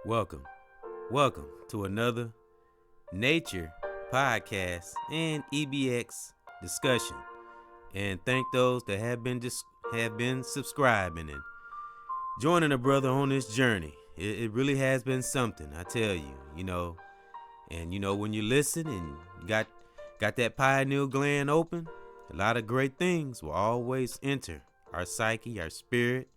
Welcome, welcome to another nature podcast and EBX discussion. And thank those that have been subscribing and joining a brother on this journey. It really has been something, I tell you. And when you listen and you got that pineal gland open, a lot of great things will always enter our psyche, our spirit.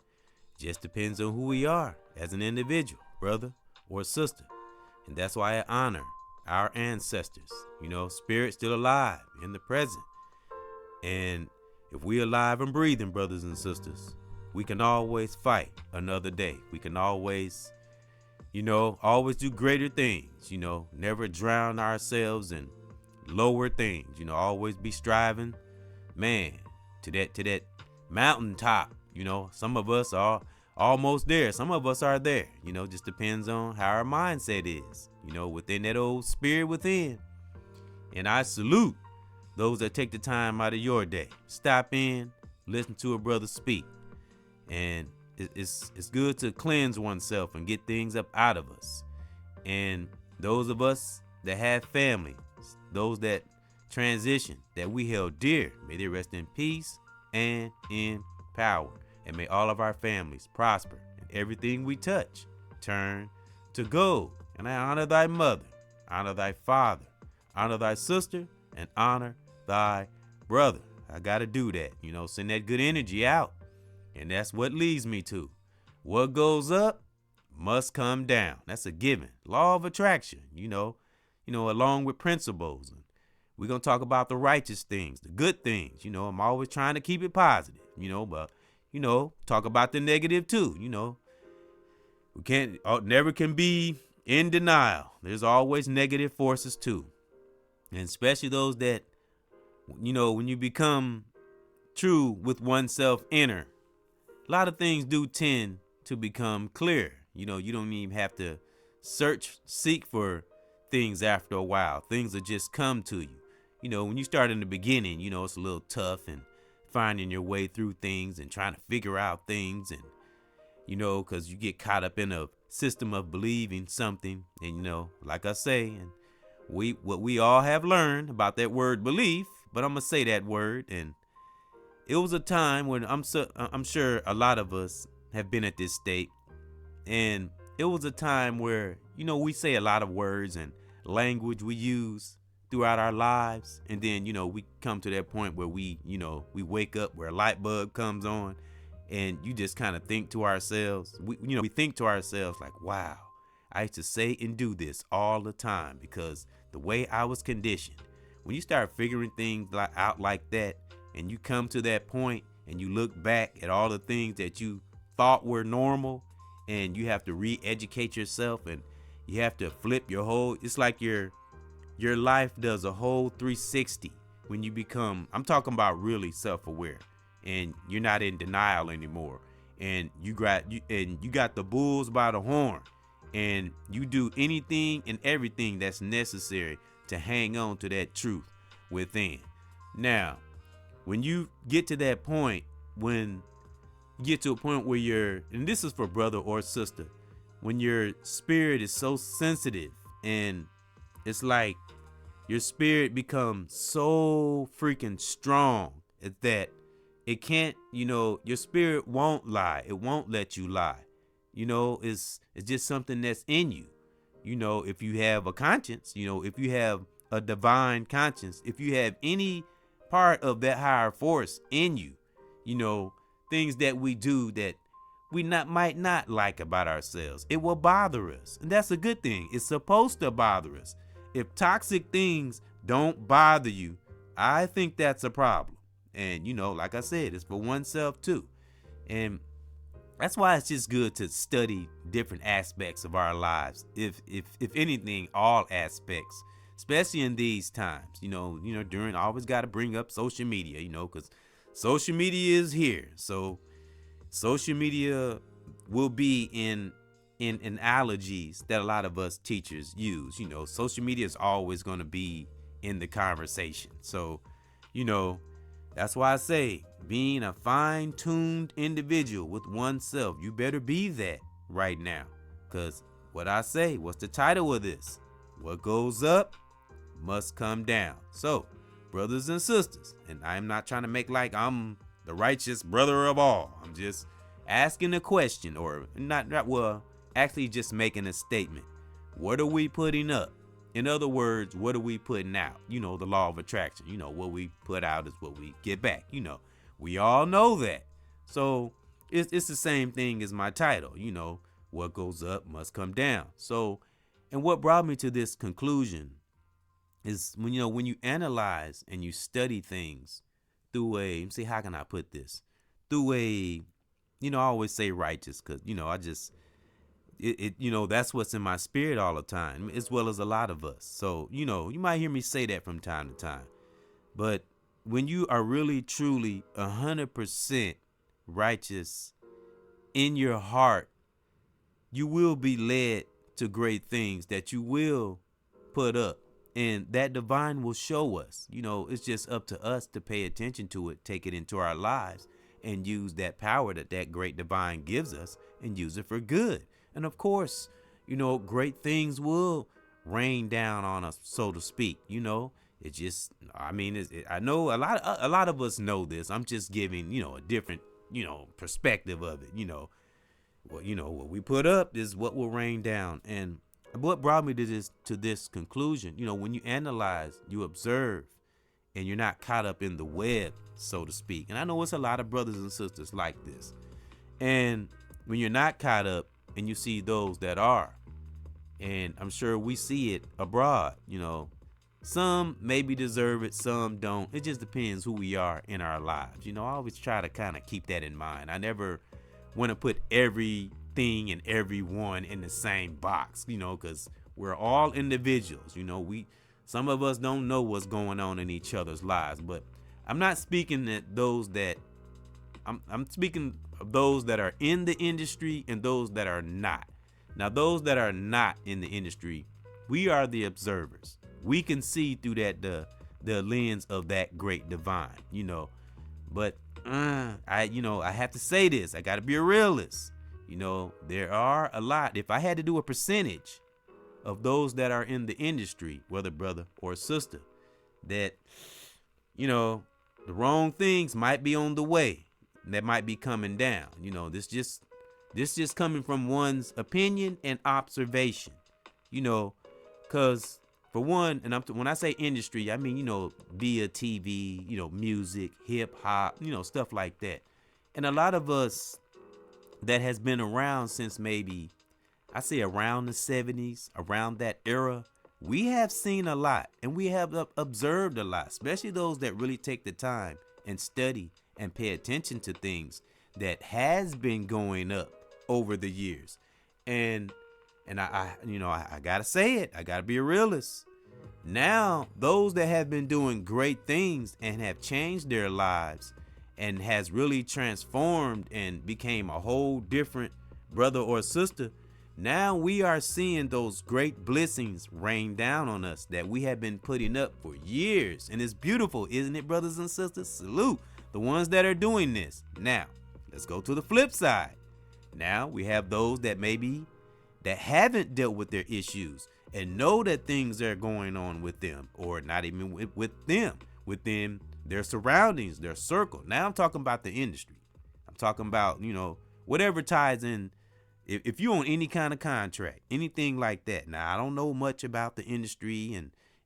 Just depends on who we are as an individual, brother or sister. And that's why I honor our ancestors. Spirit still alive in the present. And if we alive and breathing, brothers and sisters, we can always fight another day. We can always do greater things, never drown ourselves in lower things, always be striving, man, to that mountaintop. Some of us are almost there. Some of us are there, just depends on how our mindset is, within that old spirit within. And I salute those that take the time out of your day. Stop in, listen to a brother speak. And it's good to cleanse oneself and get things up out of us. And those of us that have family, those that transition, that we held dear, may they rest in peace and in power. And may all of our families prosper and everything we touch turn to gold. And I honor thy mother, honor thy father, honor thy sister, and honor thy brother. I got to do that, send that good energy out. And that's what leads me to what goes up must come down. That's a given. Law of attraction, along with principles. And we're going to talk about the righteous things, the good things. I'm always trying to keep it positive, but talk about the negative too. We never can be in denial. There's always negative forces too. And especially those that, when you become true with oneself inner, a lot of things do tend to become clear. You don't even have to seek for things after a while. Things will just come to you. When you start in the beginning, it's a little tough and finding your way through things and trying to figure out things. And, because you get caught up in a system of believing something. And, like I say, and what we all have learned about that word belief, but I'm going to say that word. And it was a time when I'm sure a lot of us have been at this state. And it was a time where, we say a lot of words and language we use throughout our lives. And then, we come to that point where we wake up, where a light bulb comes on, and you just kind of think to ourselves, we think to ourselves like, wow, I used to say and do this all the time because the way I was conditioned. When you start figuring things out like that, and you come to that point and you look back at all the things that you thought were normal, and you have to re-educate yourself, and you have to flip your whole, it's like your life does a whole 360 when you become, I'm talking about really self-aware, and you're not in denial anymore, and you got the bulls by the horn, and you do anything and everything that's necessary to hang on to that truth within. Now, when you get to that point, when you get to a point where and this is for brother or sister, when your spirit is so sensitive, and it's like your spirit becomes so freaking strong that it can't, your spirit won't lie. It won't let you lie. It's just something that's in you. If you have a conscience, if you have a divine conscience, if you have any part of that higher force in you, things that we do that we might not like about ourselves, it will bother us. And that's a good thing. It's supposed to bother us. If toxic things don't bother you, I think that's a problem. And, like I said, it's for oneself too. And that's why it's just good to study different aspects of our lives. If anything, all aspects, especially in these times, during, I always got to bring up social media, because social media is here. So social media will be in analogies that a lot of us teachers use. Social media is always going to be in the conversation. So, that's why I say being a fine-tuned individual with oneself, you better be that right now, because what I say, what's the title of this? What goes up must come down. So, brothers and sisters, and I'm not trying to make like I'm the righteous brother of all. I'm just asking a question, or actually just making a statement. What are we putting up? In other words, what are we putting out? The law of attraction. What we put out is what we get back. We all know that. So it's the same thing as my title. What goes up must come down. So, and what brought me to this conclusion is when you analyze and you study things through how can I put this? Through I always say righteous because, that's what's in my spirit all the time, as well as a lot of us. So, you might hear me say that from time to time. But when you are really, truly 100% righteous in your heart, you will be led to great things that you will put up. And that divine will show us. It's just up to us to pay attention to it, take it into our lives, and use that power that great divine gives us and use it for good. And of course, great things will rain down on us, so to speak. It just, I know a lot of us know this. I'm just giving, a different, perspective of it. What we put up is what will rain down. And what brought me to this conclusion, when you analyze, you observe, and you're not caught up in the web, so to speak. And I know it's a lot of brothers and sisters like this. And when you're not caught up and you see those that are, and I'm sure we see it abroad, some maybe deserve it, some don't. It just depends who we are in our lives. I always try to kind of keep that in mind. I never want to put everything and everyone in the same box, because we're all individuals. Some of us don't know what's going on in each other's lives, but I'm not speaking at those that I'm speaking of those that are in the industry and those that are not. Now, those that are not in the industry, we are the observers. We can see through that the lens of that great divine, But I have to say this. I got to be a realist. There are a lot. If I had to do a percentage of those that are in the industry, whether brother or sister, that, the wrong things might be on the way. That might be coming down. This just coming from one's opinion and observation. Because for one, and when I say industry, I mean, via TV, music, hip hop, stuff like that. And a lot of us that has been around since maybe, I say around the 70s, around that era, we have seen a lot and we have observed a lot, especially those that really take the time and study and pay attention to things that has been going up over the years. And I gotta say it. I gotta be a realist. Now, those that have been doing great things and have changed their lives and has really transformed and became a whole different brother or sister, now we are seeing those great blessings rain down on us that we have been putting up for years. And it's beautiful, isn't it, brothers and sisters? Salute the ones that are doing this. Now, let's go to the flip side. Now we have those that haven't dealt with their issues and know that things are going on with them, or not even with them, within their surroundings, their circle. Now I'm talking about the industry. I'm talking about, whatever ties in. If you own any kind of contract, anything like that. Now, I don't know much about the industry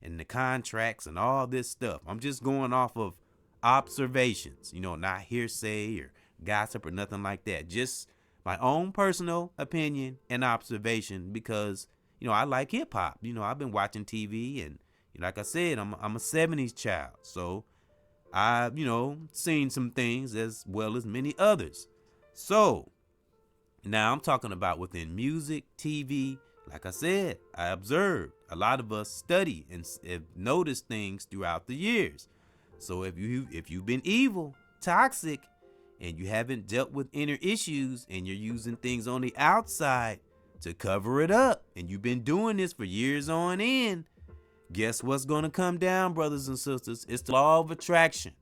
and the contracts and all this stuff. I'm just going off of observations, not hearsay or gossip or nothing like that. Just my own personal opinion and observation because, I like hip hop. I've been watching TV and like I said, I'm a 70s child. So I've, seen some things as well as many others. So now I'm talking about within music, TV. Like I said, I observed. A lot of us study and have noticed things throughout the years. So if you've been evil, toxic, and you haven't dealt with inner issues and you're using things on the outside to cover it up, and you've been doing this for years on end, guess what's going to come down, brothers and sisters? It's the law of attraction.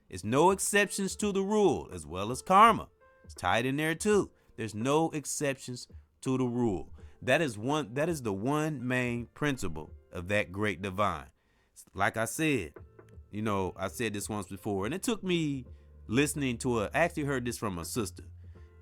It's no exceptions to the rule, as well as karma. It's tied in there too. There's no exceptions to the rule. That is the one main principle of that great divine. Like I said, I said this once before, and it took me listening to I actually heard this from a sister,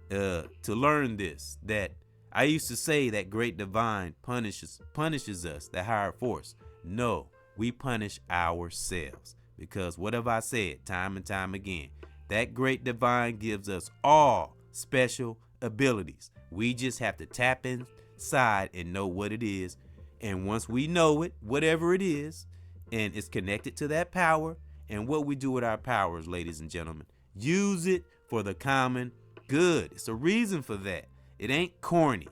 to learn this, that I used to say that great divine punishes us, the higher force. No, we punish ourselves, because what have I said time and time again? That great divine gives us all special abilities. We just have to tap inside and know what it is. And once we know it, whatever it is, and it's connected to that power, and what we do with our powers, ladies and gentlemen, use it for the common good. It's a reason for that. It ain't corny,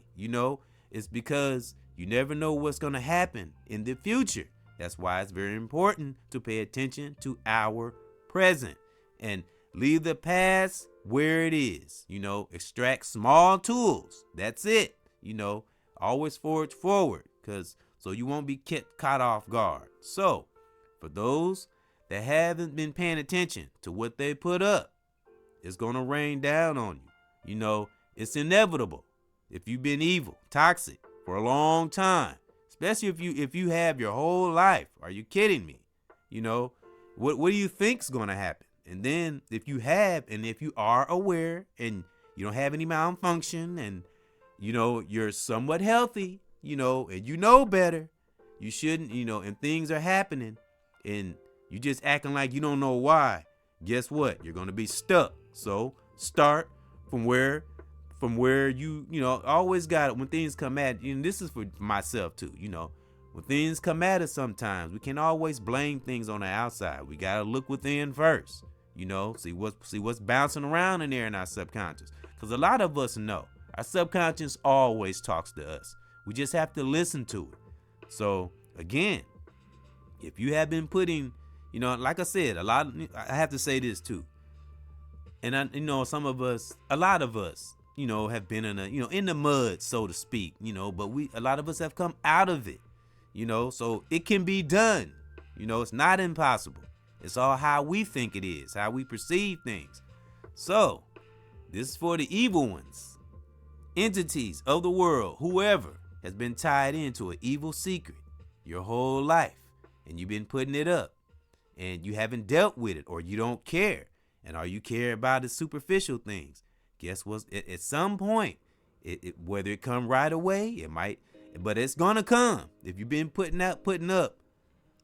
It's because you never know what's going to happen in the future. That's why it's very important to pay attention to our present and leave the past where it is. Extract small tools. That's it. Always forge forward, so you won't be caught off guard. So, for those that haven't been paying attention to what they put up, it's going to rain down on you. It's inevitable. If you've been evil, toxic for a long time, especially if you have your whole life. Are you kidding me? What do you think's going to happen? And then if you are aware and you don't have any malfunction, and you're somewhat healthy, and better, you shouldn't, and things are happening and you just acting like you don't know why. Guess what? You're going to be stuck. So start from where you always got it. When things come at you, and this is for myself too, when things come at us, sometimes we can't always blame things on the outside. We got to look within first, see what's bouncing around in there in our subconscious. Because a lot of us know our subconscious always talks to us. We just have to listen to it. So again, if you have been putting, like I said, I have to say this too. And a lot of us, have been in the mud, so to speak, but a lot of us have come out of it, so it can be done. It's not impossible. It's all how we think it is, how we perceive things. So this is for the evil ones, entities of the world, whoever has been tied into an evil secret your whole life, and you've been putting it up, and you haven't dealt with it, or you don't care. And all you care about is superficial things. Guess what? At some point, whether it come right away, it might, but it's gonna come. If you've been putting up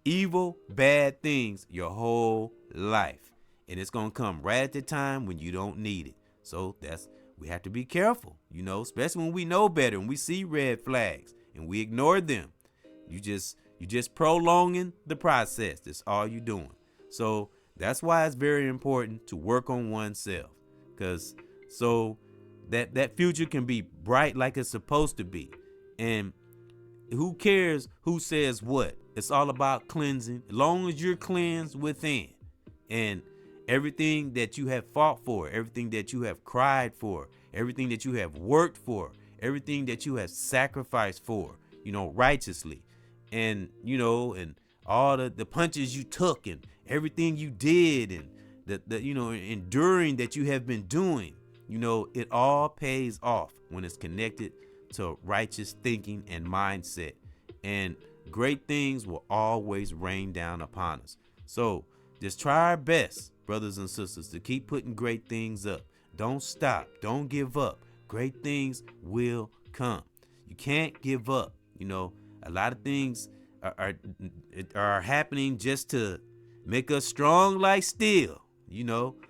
evil, bad things your whole life, and it's gonna come right at the time when you don't need it. So we have to be careful, especially when we know better and we see red flags and we ignore them. You just prolonging the process. That's all you're doing. So that's why it's very important to work on oneself, because so that future can be bright like it's supposed to be. And who cares who says what? It's all about cleansing. As long as you're cleansed within, and everything that you have fought for, everything that you have cried for, everything that you have worked for, everything that you have sacrificed for, righteously, and and all the punches you took and everything you did, and the enduring that you have been doing, it all pays off when it's connected to righteous thinking and mindset, and great things will always rain down upon us. So just try our best, brothers and sisters, to keep putting great things up. Don't stop. Don't give up. Great things will come. You can't give up. A lot of things are happening just to make us strong like steel,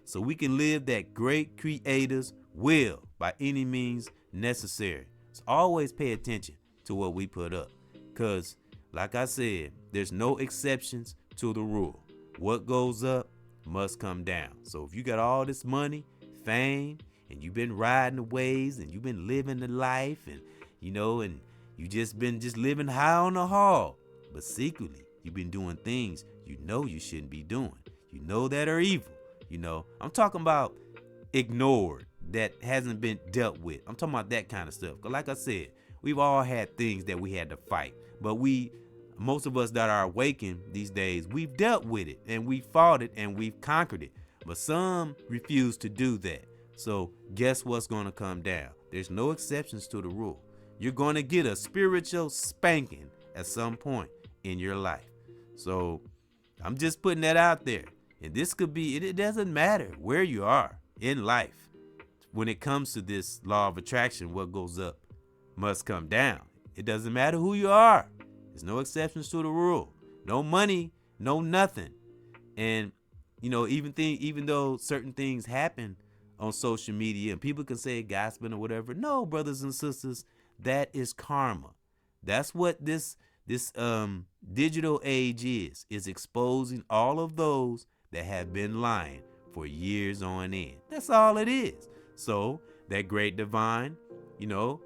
so we can live that great creator's will by any means necessary. So always pay attention to what we put up, because like I said, there's no exceptions to the rule. What goes up must come down. So if you got all this money, fame, and you've been riding the waves, and you've been living the life, and and you just been living high on the hog, but secretly you've been doing things you shouldn't be doing, that are evil. I'm talking about ignored, that hasn't been dealt with. I'm talking about that kind of stuff. Because like I said, we've all had things that we had to fight, but most of us that are awakened these days, we've dealt with it, and we fought it, and we've conquered it. But some refuse to do that. So guess what's going to come down? There's no exceptions to the rule. You're going to get a spiritual spanking at some point in your life. So I'm just putting that out there. And this could be, it doesn't matter where you are in life. When it comes to this law of attraction, what goes up must come down. It doesn't matter who you are. There's no exceptions to the rule. No money, no nothing. And, you know, even though certain things happen on social media and people can say gossiping or whatever, no, brothers and sisters, that is karma. That's what this digital age is exposing all of those that have been lying for years on end. That's all it is. So that great divine, you know,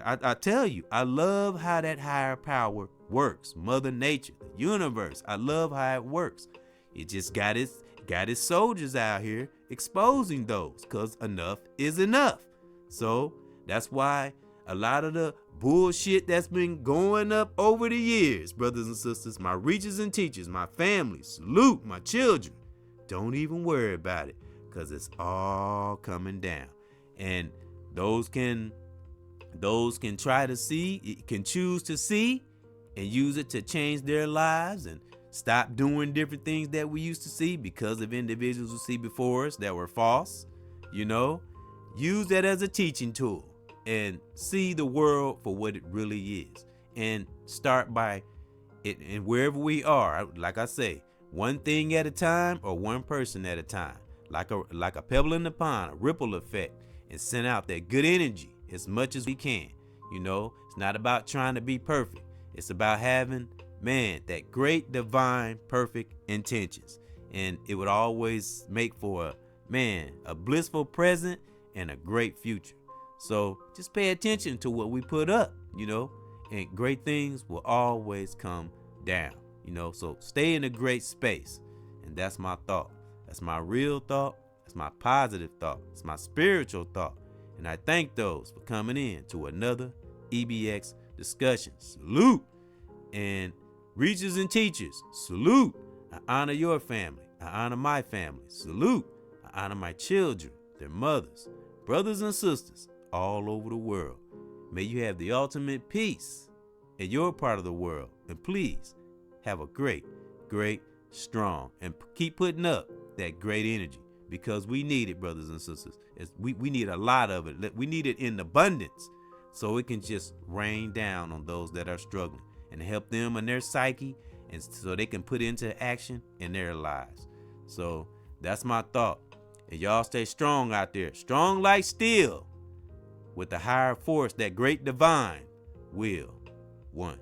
I tell you, I love how that higher power works. Mother Nature, the universe, I love how it works. It just got its soldiers out here exposing those, because enough is enough. So that's why a lot of the bullshit that's been going up over the years, brothers and sisters, my reachers and teachers, my family, salute my children, don't even worry about it, because it's all coming down. And those can try to see, can choose to see and use it to change their lives and stop doing different things that we used to see because of individuals who see before us that were false. You know, use that as a teaching tool and see the world for what it really is, and start by it. And wherever we are, like I say, one thing at a time or one person at a time, like a pebble in the pond, a ripple effect, and send out that good energy as much as we can. You know, it's not about trying to be perfect. It's about having, man, that great divine perfect intentions. And it would always make for a blissful present and a great future. So just pay attention to what we put up, you know, and great things will always come down, you know. So stay in a great space. And that's my thought. That's my real thought. That's my positive thought. It's my spiritual thought. And I thank those for coming in to another EBX discussion. Salute. And reachers and teachers, salute. I honor your family. I honor my family. Salute. I honor my children, their mothers, brothers and sisters all over the world. May you have the ultimate peace in your part of the world. And please have a great, great, strong, and keep putting up that great energy, because we need it, brothers and sisters. We need a lot of it. We need it in abundance so it can just rain down on those that are struggling and help them and their psyche, and so they can put into action in their lives. So that's my thought. And y'all stay strong out there, strong like steel, with the higher force, that great divine will. One.